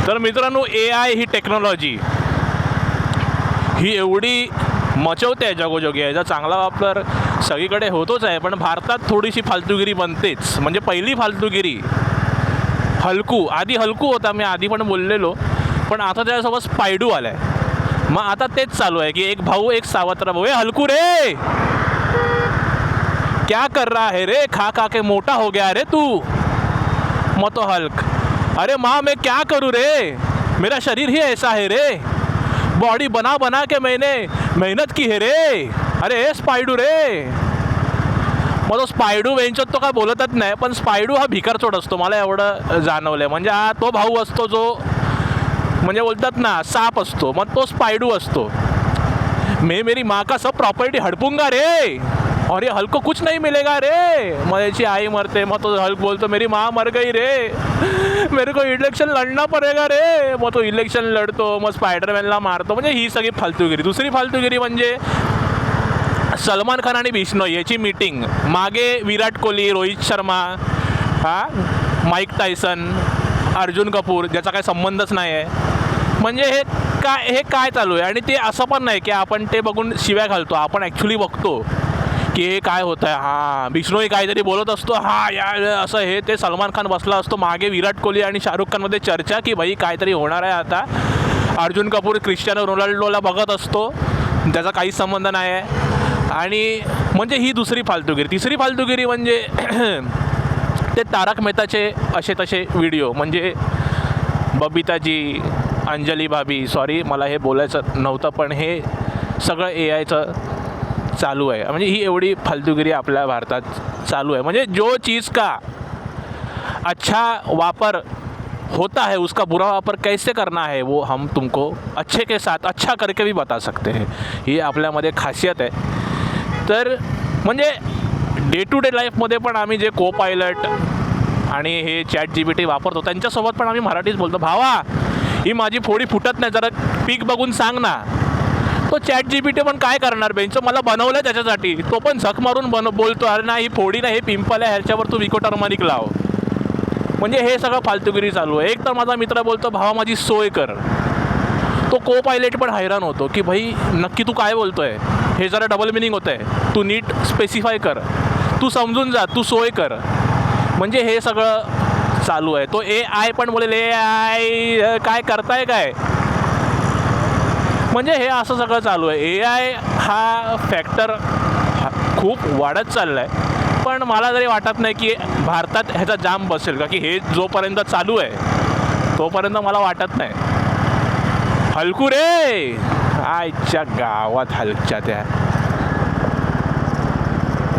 तर मित्रांनो, AI ही technology ही एवढी मचवते आहे जगोजगी, याचा चांगला वापर सगळीकडे होतोच आहे, पण भारतात थोडीशी फालतूगिरी बनतेच. म्हणजे पहिली फालतूगिरी हलकू, आधी हलकू होता, मी आधी पण बोललेलो, पण आता त्याच्यासोबत स्पायडू आला आहे. मग आता तेच चालू आहे की एक भाऊ एक सावत्र भाऊ. हलकू रे, क्या कर रहा है रे, खा खा के मोटा हो गया रे तू. मग तो हल्क, अरे माँ मैं क्या करूँ रे, मेरा शरीर ही ऐसा है रे, बॉडी बना बना के मैंने मेहनत की है रे. अरे स्पायडू रे. मग तो स्पायडू वेंचत तो काय बोलतच नाही, पण स्पायडू हा भिकारचोट असतो, मला एवढं जाणवलं. म्हणजे हा तो भाऊ असतो जो म्हणजे बोलतात ना साप असतो, मग तो स्पायडू असतो. मैं मेरी माँ का सब प्रॉपर्टी हडपूंगा रे, और ये हल्क को कुछ नहीं मिलेगा रे. मग याची आई मरते, मग तो हल्क बोलतो मेरी माँ मर गई रे, मेरे को इलेक्शन लढना पडेगा रे. मग तो इलेक्शन लढतो, मग स्पायडरमॅनला मारतो. म्हणजे ही सगळी फालतूगिरी. दुसरी फालतूगिरी म्हणजे सलमान खान आणि बिश्नोई याची मीटिंग. मागे विराट कोहली, रोहित शर्मा, माईक टायसन, अर्जुन कपूर, ज्याचा काही संबंधच नाही आहे. म्हणजे हे काय चालू आहे. आणि ते असं पण नाही की आपण ते बघून शिव्या घालतो, आपण ॲक्च्युली बघतो की हे काय होतं आहे. हां, बिश्नोई काहीतरी बोलत असतो, हां या असं हे ते सलमान खान बसला असतो. मागे विराट कोहली आणि शाहरुख खानमध्ये चर्चा की भाई काहीतरी होणार आहे आता. अर्जुन कपूर क्रिस्टियानो रोनाल्डोला बघत असतो, त्याचा काहीच संबंध नाही आहे. आणि म्हणजे ही दुसरी फालतूगिरी. तिसरी फालतूगिरी म्हणजे ते तारक मेहताचे असे तसे व्हिडिओ. म्हणजे बबिताजी, अंजली भाभी, सॉरी मला हे बोलायचं नव्हतं, पण हे सगळं AIचं चालू आहे. म्हणजे ही एवढी फालतूगिरी आपल्या भारतात चालू आहे. म्हणजे जो चीज़ का अच्छा वापर होता है उसका बुरा वापर कैसे करना है वो हम तुमको अच्छे के साथ अच्छा करके भी बता सकते हैं. ही आपल्यामध्ये खासियत आहे. तर म्हणजे डे टू डे लाईफमध्ये पण आम्ही जे को पायलट आणि हे ChatGPT वापरतो त्यांच्यासोबत पण आम्ही मराठीच बोलतो. भावा ही माझी फोडी फुटत नाही, जरा पीक बघून सांग ना. तो ChatGPT पण काय करणार, बेंच मला बनवलं त्याच्यासाठी, तो पण झक मारून बोलतो अरे ना ही फोडी ना, हे पिंपल आहे, ह्याच्यावर तू विको टर्मरिक लाव. म्हणजे हे सगळं फालतूगिरी चालू आहे. एक तर माझा मित्र बोलतो भावा माझी सोय कर. तो को पायलट पण हैराण होतो की भाई नक्की तू काय बोलतोय, हे जरा डबल मिनिंग होतं आहे, तू नीट स्पेसिफाय कर, तू समजून जा, तू सोय कर. म्हणजे हे सगळं चालू आहे. तो AI पण बोलेल AI काय करताय काय. म्हणजे हे असं सगळं चालू आहे. AI हा फॅक्टर खूप वाढत चालला आहे, पण मला तरी वाटत नाही की भारतात ह्याचा जाम बसेल का, की हे जोपर्यंत चालू आहे तोपर्यंत मला वाटत नाही. हलकू रे, आयच्या गावात हलकच्या त्या.